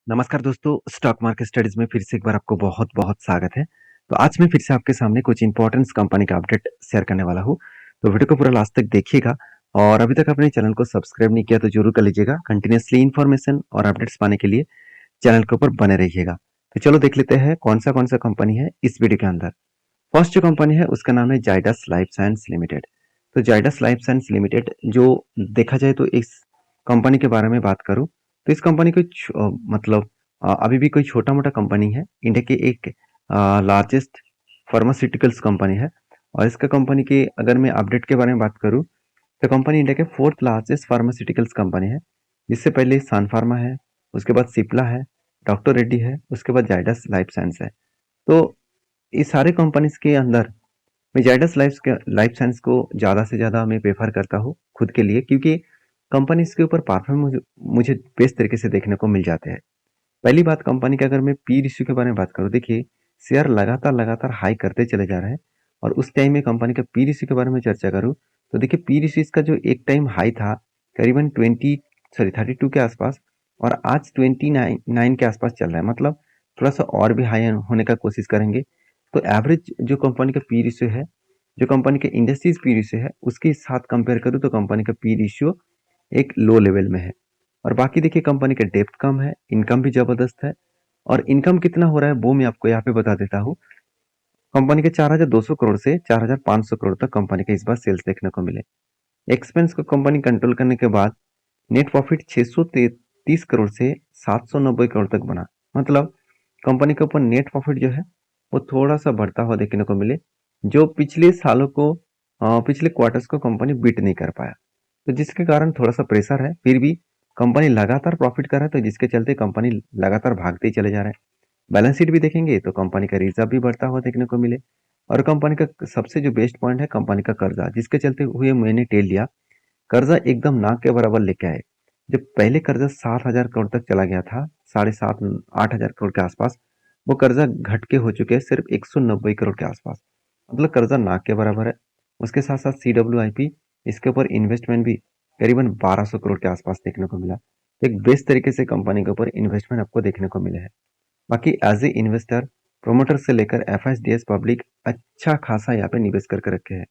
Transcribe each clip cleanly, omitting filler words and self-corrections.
नमस्कार दोस्तों, stock market studies में फिर से एक बार आपको बहुत-बहुत स्वागत है। तो आज मैं फिर से आपके सामने कुछ इंपॉर्टेंट कंपनी का अपडेट शेयर करने वाला हूँ। तो वीडियो को पूरा लास्ट तक देखिएगा और अभी तक आपने चैनल को सब्सक्राइब नहीं किया तो जरूर कर लीजिएगा। कंटिन्यूअसली इन्फॉर्मेशन और अपडेट्स पाने के लिए चैनल के ऊपर बने रहिएगा। तो चलो देख लेते हैं कौन सा कंपनी है इस वीडियो के अंदर। फर्स्ट जो कंपनी है उसका नाम है जाइडस लाइफ साइंस लिमिटेड। तो जाइडस लाइफ साइंस लिमिटेड जो देखा जाए तो इस कंपनी के बारे में बात करूं तो इस कंपनी को मतलब अभी भी कोई छोटा मोटा कंपनी है। इंडिया के एक लार्जेस्ट फार्मास्यूटिकल्स कंपनी है। और इसका कंपनी के अगर मैं अपडेट के बारे में बात करूं तो कंपनी इंडिया के फोर्थ लार्जेस्ट फार्मास्यूटिकल्स कंपनी है। जिससे पहले सन फार्मा है, उसके बाद सिप्ला है, डॉक्टर रेड्डी है, उसके बाद जाइडस लाइफ साइंस है। तो इस सारे कंपनीज के अंदर मैं जाइडस लाइफ साइंस को ज़्यादा से ज़्यादा मैं प्रेफर करता हूँ खुद के लिए, क्योंकि कंपनीज के ऊपर परफॉर्म मुझे बेस्ट तरीके से देखने को मिल जाते हैं। पहली बात, कंपनी का अगर मैं पी रेशियो के बारे में बात करूँ, देखिए शेयर लगातार लगातार हाई करते चले जा रहे हैं। और उस टाइम में कंपनी का पी रेशियो के बारे में चर्चा करूँ तो देखिए पी रेशियो इसका जो एक टाइम हाई था करीबन 32 के आसपास, और आज 29 के आसपास चल रहा है। मतलब थोड़ा सा और भी हाई होने का कोशिश करेंगे। तो एवरेज जो कंपनी का पी रेशियो है, जो कंपनी के इंडस्ट्रीज पी रेशियो है, उसके साथ कंपेयर करूँ तो कंपनी का पी रेशियो एक लो लेवल में है। और बाकी देखिए कंपनी का डेप्थ कम है, इनकम भी जबरदस्त है। और इनकम कितना हो रहा है वो मैं आपको यहाँ पे बता देता हूँ। कंपनी के 4,200 करोड़ से 4,500 करोड़ तक कंपनी के इस बार सेल्स देखने को मिले। एक्सपेंस को कंपनी कंट्रोल करने के बाद नेट प्रॉफिट 633 करोड़ से 790 करोड़ तक बना। मतलब कंपनी के ऊपर नेट प्रॉफिट जो है वो थोड़ा सा बढ़ता हुआ देखने को मिले, जो पिछले सालों को पिछले क्वार्टर्स को कंपनी बीट नहीं कर पाया। तो जिसके कारण थोड़ा सा प्रेशर है। फिर भी कंपनी लगातार प्रॉफिट कर रहा है, तो जिसके चलते कंपनी लगातार भागते ही चले जा रहे हैं। बैलेंस शीट भी देखेंगे तो कंपनी का रिजर्व भी बढ़ता हुआ देखने को मिले। और कंपनी का सबसे जो बेस्ट पॉइंट है कंपनी का कर्जा, जिसके चलते हुए मैंने टेल लिया कर्जा एकदम नाक के बराबर लेके आए। जब पहले कर्जा 7,000 करोड़ तक चला गया था, 7,500 8,000 करोड़ के आसपास, वो कर्जा घट के हो चुके हैं सिर्फ 190 करोड़ के आसपास। मतलब कर्जा नाक के बराबर है। उसके साथ साथ CWIP, इसके ऊपर इन्वेस्टमेंट भी करीबन 1,200 करोड़ के आसपास देखने को मिला। तो एक बेस्ट तरीके से कंपनी के ऊपर इन्वेस्टमेंट आपको देखने को मिले हैं। बाकी एज ए इन्वेस्टर, प्रोमोटर से लेकर FIDS पब्लिक अच्छा खासा यहाँ पे निवेश करके रखे हैं।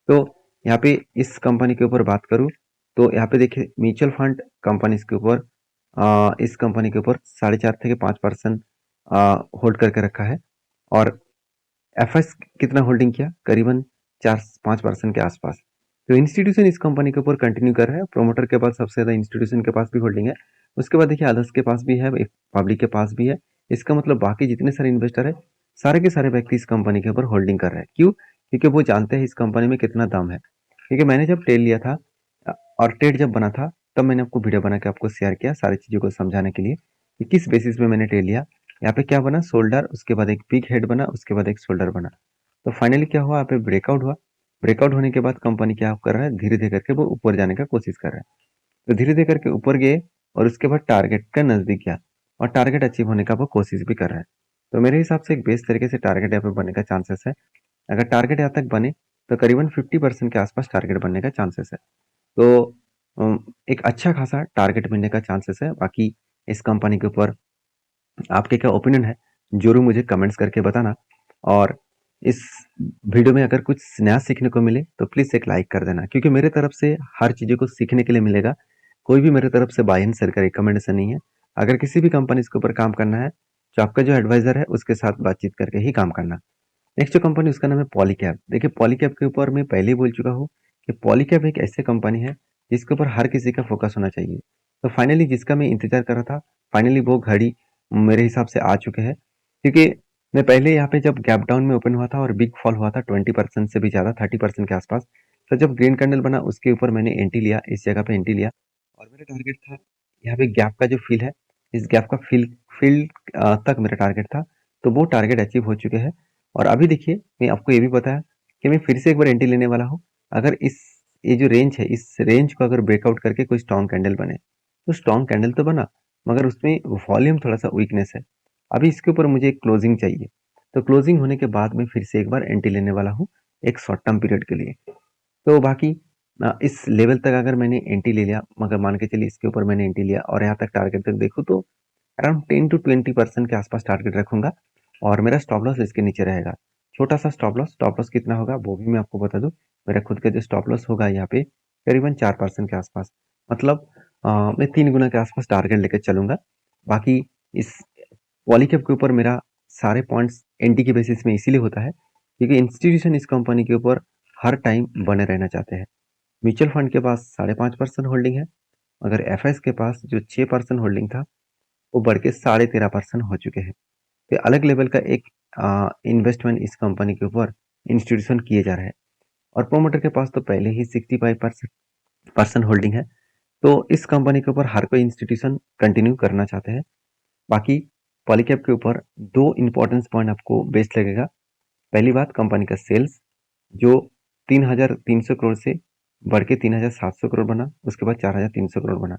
तो यहाँ पे इस कंपनी के ऊपर बात करूँ तो यहाँ पे देखिए म्यूचुअल फंड कंपनी के ऊपर इस कंपनी के ऊपर 4.5 থেকে 5% होल्ड करके रखा है। और FS कितना होल्डिंग किया, करीबन 4-5% के आसपास। तो इंस्टीट्यूशन इस कंपनी के ऊपर कंटिन्यू कर रहे हैं। प्रोमोटर के पास सबसे ज्यादा इंस्टीट्यूशन के पास भी होल्डिंग है। उसके बाद देखिए अदर्स के पास भी है, पब्लिक के पास भी है। इसका मतलब बाकी जितने सारे इन्वेस्टर है, सारे के सारे व्यक्ति इस कंपनी के ऊपर होल्डिंग कर रहे हैं। क्यों? क्योंकि वो जानते हैं इस कंपनी में कितना दम है। क्योंकि मैंने जब टेल लिया था और टेड जब बना था, तब मैंने आपको वीडियो बना के आपको शेयर किया सारी चीजों को समझाने के लिए कि किस बेसिस पे मैंने टेल लिया। यहाँ पे क्या बना, शोल्डर, उसके बाद एक बिग हेड बना, उसके बाद एक शोल्डर बना। तो फाइनली क्या हुआ, यहाँ पे ब्रेकआउट हुआ। ब्रेकआउट होने के बाद कंपनी क्या कर रहा है, धीरे धीरे करके वो ऊपर जाने का कोशिश कर रहा है। तो धीरे धीरे करके ऊपर गए और उसके बाद टारगेट का नजदीक गया और टारगेट अचीव होने का वो कोशिश भी कर रहा है। तो मेरे हिसाब से एक बेस्ट तरीके से टारगेट यहाँ पे बनने का चांसेस है। अगर टारगेट यहाँ तक बने तो करीबन 50% के आसपास टारगेट बनने का चांसेस है। तो एक अच्छा खासा टारगेट मिलने का चांसेस है। बाकी इस कंपनी के ऊपर आपके क्या ओपिनियन है, जरूर मुझे कमेंट्स करके बताना। और इस वीडियो में अगर कुछ नया सीखने को मिले तो प्लीज़ एक लाइक कर देना, क्योंकि मेरे तरफ से हर चीज़ों को सीखने के लिए मिलेगा। कोई भी मेरे तरफ से बाय एंड सेल का रिकमेंडेशन नहीं है। अगर किसी भी कंपनी के ऊपर काम करना है तो आपका जो एडवाइजर है उसके साथ बातचीत करके ही काम करना। नेक्स्ट जो कंपनी उसका नाम है पॉलीकैब। देखिए पॉलीकैब के ऊपर मैं पहले ही बोल चुका हूँ कि पॉलीकैब एक ऐसी कंपनी है जिसके ऊपर हर किसी का फोकस होना चाहिए। तो फाइनली जिसका मैं इंतजार कर रहा था, फाइनली वो घड़ी मेरे हिसाब से आ चुके हैं। क्योंकि मैं पहले यहाँ पे जब गैप डाउन में ओपन हुआ था और बिग फॉल हुआ था 20% से भी ज़्यादा, 30% के आसपास, तो जब ग्रीन कैंडल बना उसके ऊपर मैंने एंट्री लिया, इस जगह पे एंट्री लिया। और मेरा टारगेट था यहाँ पे गैप का जो फील है, इस गैप का फील तक मेरा टारगेट था। तो वो टारगेट अचीव हो चुके हैं। और अभी देखिए मैं आपको ये भी बताया कि मैं फिर से एक बार एंट्री लेने वाला हूँ। अगर इस ये जो रेंज है, इस रेंज को अगर ब्रेकआउट करके कोई स्ट्रॉन्ग कैंडल बने, तो स्ट्रॉन्ग कैंडल तो बना मगर उसमें वॉल्यूम थोड़ा सा वीकनेस है। अभी इसके ऊपर मुझे एक क्लोजिंग चाहिए। तो क्लोजिंग होने के बाद मैं फिर से एक बार एंट्री लेने वाला हूँ एक शॉर्ट टर्म पीरियड के लिए। तो बाकी इस लेवल तक अगर मैंने एंट्री ले लिया, मगर मान के चलिए इसके ऊपर मैंने एंट्री लिया और यहाँ तक टारगेट तक देखूँ तो अराउंड 10 to 20% के आसपास टारगेट रखूंगा और मेरा स्टॉप लॉस इसके नीचे रहेगा। छोटा सा स्टॉप लॉस कितना होगा वो भी मैं आपको बता दूं। मेरा खुद का जो स्टॉप लॉस होगा यहाँ पे करीबन 4% के आसपास, मतलब मैं 3 गुना के आसपास टारगेट लेकर चलूंगा। बाकी इस पॉलीकैब के ऊपर मेरा सारे पॉइंट्स एंटी के बेसिस में इसीलिए होता है क्योंकि इंस्टीट्यूशन इस कंपनी के ऊपर हर टाइम बने रहना चाहते हैं। म्यूचुअल फंड के पास 5.5% होल्डिंग है, मगर एफएस के पास जो 6% होल्डिंग था वो बढ़ के 13.5% हो चुके हैं। तो अलग लेवल का एक इन्वेस्टमेंट इस कंपनी के ऊपर इंस्टीट्यूशन किए जा रहे हैं। और प्रोमोटर के पास तो पहले ही 65% होल्डिंग है। तो इस कंपनी के ऊपर हर कोई इंस्टीट्यूशन कंटिन्यू करना चाहते हैं। बाकी पॉलीकैब के ऊपर दो इंपॉर्टेंस पॉइंट आपको बेस्ट लगेगा। पहली बात, कंपनी का सेल्स जो 3,300 करोड़ से बढ़ के 3,700 करोड़ बना, उसके बाद 4,300 करोड़ बना,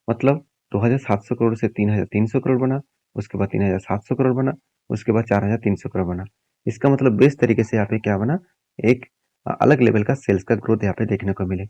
मतलब 2,700 करोड़ से 3,300 करोड़ बना, उसके बाद 3,700 करोड़ बना, उसके बाद 4,300 करोड़ बना। इसका मतलब बेस्ट तरीके से यहाँ पे क्या बना, एक अलग लेवल का सेल्स का ग्रोथ यहाँ पे देखने को मिले।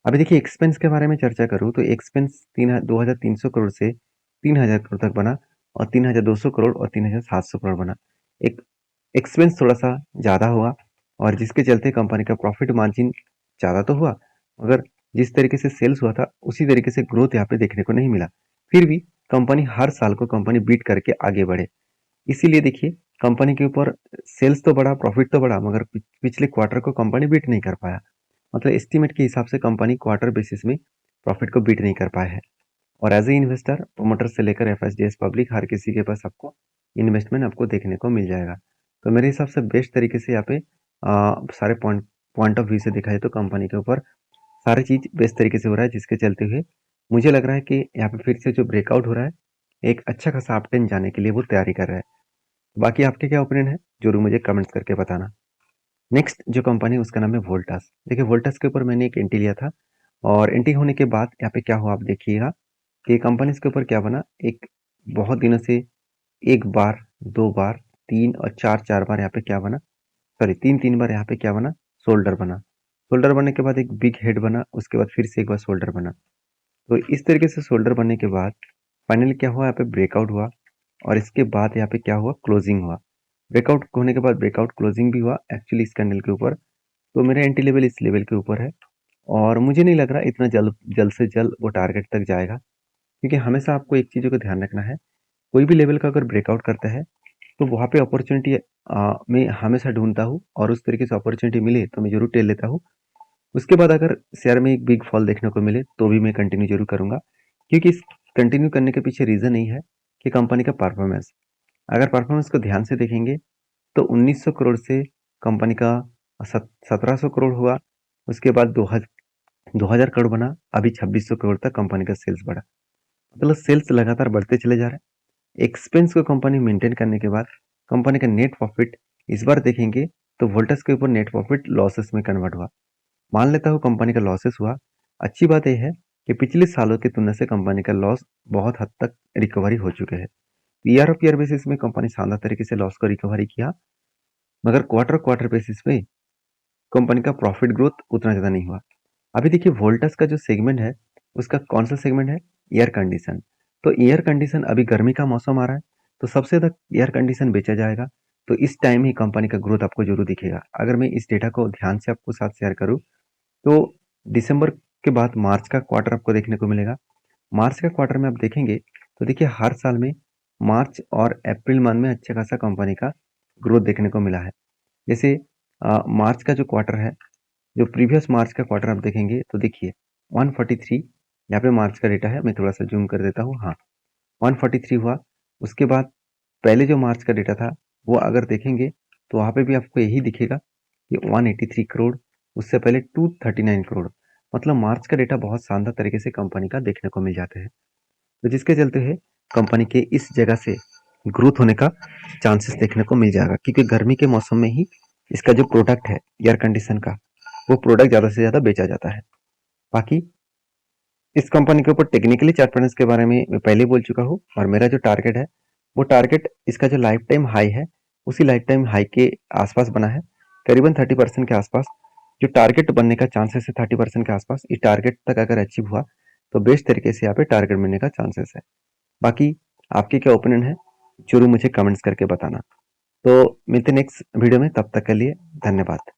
अभी देखिए एक्सपेंस के बारे में चर्चा करूँ तो एक्सपेंस 2,300 करोड़ से 3,000 करोड़ तक बना और 3,200 करोड़ और 3,700 करोड़ बना। एक एक्सपेंस थोड़ा सा ज़्यादा हुआ और जिसके चलते कंपनी का प्रॉफिट मार्जिन ज़्यादा तो हुआ, मगर जिस तरीके से सेल्स हुआ था उसी तरीके से ग्रोथ यहाँ पे देखने को नहीं मिला। फिर भी कंपनी हर साल को कंपनी बीट करके आगे बढ़े, इसीलिए देखिए कंपनी के ऊपर सेल्स तो बढ़ा, प्रॉफिट तो बढ़ा, मगर पिछले क्वार्टर को कंपनी बीट नहीं कर पाया। मतलब एस्टिमेट के हिसाब से कंपनी क्वार्टर बेसिस में प्रॉफिट को बीट नहीं कर पाया है। और एज ए इन्वेस्टर, प्रोमोटर से लेकर एफएसडीएस पब्लिक, हर किसी के पास आपको इन्वेस्टमेंट आपको देखने को मिल जाएगा। तो मेरे हिसाब से बेस्ट तरीके से यहाँ पे सारे पॉइंट ऑफ व्यू से देखा जाए तो कंपनी के ऊपर सारी चीज बेस्ट तरीके से हो रहा है, जिसके चलते हुए मुझे लग रहा है कि यहाँ पे फिर से जो ब्रेकआउट हो रहा है, एक अच्छा खासा अप ट्रेंड जाने के लिए वो तैयारी कर रहा है। बाकी आपके क्या ओपिनियन है जरूर मुझे कमेंट्स करके बताना। नेक्स्ट जो कंपनी है उसका नाम है वोल्टास। देखिए वोल्टास के ऊपर मैंने एक एंट्री लिया था और एंट्री होने के बाद यहाँ पे क्या हुआ आप देखिएगा कि कंपनी के ऊपर क्या बना, एक बहुत दिनों से एक बार, दो बार, तीन और चार चार बार यहाँ पे क्या बना, सॉरी तीन तीन बार यहाँ पे क्या बना, शोल्डर बना। शोल्डर बनने के बाद एक बिग हेड बना, उसके बाद फिर से एक बार शोल्डर बना। तो इस तरीके से शोल्डर बनने के बाद फाइनली क्या हुआ, यहाँ पे ब्रेकआउट हुआ और इसके बाद यहाँ पे क्या हुआ, क्लोजिंग हुआ। ब्रेकआउट होने के बाद ब्रेकआउट क्लोजिंग भी हुआ एक्चुअली इस कैंडल के ऊपर। तो मेरा एंट्री लेवल इस लेवल के ऊपर है और मुझे नहीं लग रहा इतना जल्द जल्द से जल्द वो टारगेट तक जाएगा, क्योंकि हमेशा आपको एक चीज़ों का ध्यान रखना है, कोई भी लेवल का अगर ब्रेकआउट करता है तो वहाँ पे अपॉर्चुनिटी मैं हमेशा ढूंढता हूँ और उस तरीके से अपॉर्चुनिटी मिले तो मैं जरूर टेल लेता हूँ। उसके बाद अगर शेयर में एक बिग फॉल देखने को मिले तो भी मैं कंटिन्यू जरूर करूंगा, क्योंकि इस कंटिन्यू करने के पीछे रीजन यही है कि कंपनी का परफॉर्मेंस, अगर परफॉर्मेंस को ध्यान से देखेंगे तो 1900 करोड़ से कंपनी का 1700 करोड़ हुआ, उसके बाद 2000 करोड़ बना, अभी 2600 करोड़ तक कंपनी का सेल्स बढ़ा। मतलब सेल्स लगातार बढ़ते चले जा रहे हैं। एक्सपेंस को कंपनी मेंटेन करने के बाद कंपनी का नेट प्रॉफिट इस बार देखेंगे तो वोल्टास के ऊपर नेट प्रॉफिट लॉसेस में कन्वर्ट हुआ। मान लेता हूँ कंपनी का लॉसेस हुआ, अच्छी बात यह है कि पिछले सालों की तुलना से कंपनी का लॉस बहुत हद तक रिकवरी हो चुके हैं। ईयर ऑफ ईयर बेसिस में कंपनी शानदार तरीके से लॉस को रिकवरी किया, मगर क्वार्टर क्वार्टर बेसिस में कंपनी का प्रॉफिट ग्रोथ उतना ज़्यादा नहीं हुआ। अभी देखिए वोल्टास का जो सेगमेंट है उसका कौन सा सेगमेंट है, एयर कंडीशन। तो एयर कंडीशन, अभी गर्मी का मौसम आ रहा है तो सबसे ज़्यादा एयर कंडीशन बेचा जाएगा। तो इस टाइम ही कंपनी का ग्रोथ आपको जरूर दिखेगा। अगर मैं इस डेटा को ध्यान से आपको साथ शेयर करूँ तो दिसंबर के बाद मार्च का क्वार्टर आपको देखने को मिलेगा। मार्च का क्वार्टर में आप देखेंगे तो देखिए हर साल में मार्च और अप्रैल मंथ में अच्छा खासा कंपनी का ग्रोथ देखने को मिला है। जैसे मार्च का जो क्वार्टर है, जो प्रीवियस मार्च का क्वार्टर आप देखेंगे तो देखिए 143, यहाँ पे मार्च का डेटा है, मैं थोड़ा सा जूम कर देता हूँ, हाँ 143 हुआ। उसके बाद पहले जो मार्च का डेटा था वो अगर देखेंगे तो वहाँ पे भी आपको यही दिखेगा कि 183 करोड़, उससे पहले 239 करोड़। मतलब मार्च का डेटा बहुत शानदार तरीके से कंपनी का देखने को मिल जाते हैं, तो जिसके चलते है कंपनी के इस जगह से ग्रोथ होने का चांसेस देखने को मिल जाएगा, क्योंकि गर्मी के मौसम में ही इसका जो प्रोडक्ट है एयर कंडीशन का, वो प्रोडक्ट ज़्यादा से ज़्यादा बेचा जाता है। बाकी इस कंपनी के ऊपर टेक्निकली चार्ट पैटर्न्स के बारे में मैं पहले बोल चुका हूँ और मेरा जो टारगेट है वो टारगेट इसका जो लाइफ टाइम हाई है उसी लाइफ टाइम हाई के आसपास बना है, करीबन 30% के आसपास। जो टारगेट बनने का चांसेस है 30% के आसपास, इस टारगेट तक अगर अचीव हुआ तो बेस्ट तरीके से यहाँ पे टारगेट मिलने का चांसेस है। बाकी आपकी क्या ओपिनियन है, ज़रूर मुझे कमेंट्स करके बताना। तो मिलते हैं नेक्स्ट वीडियो में, तब तक के लिए धन्यवाद।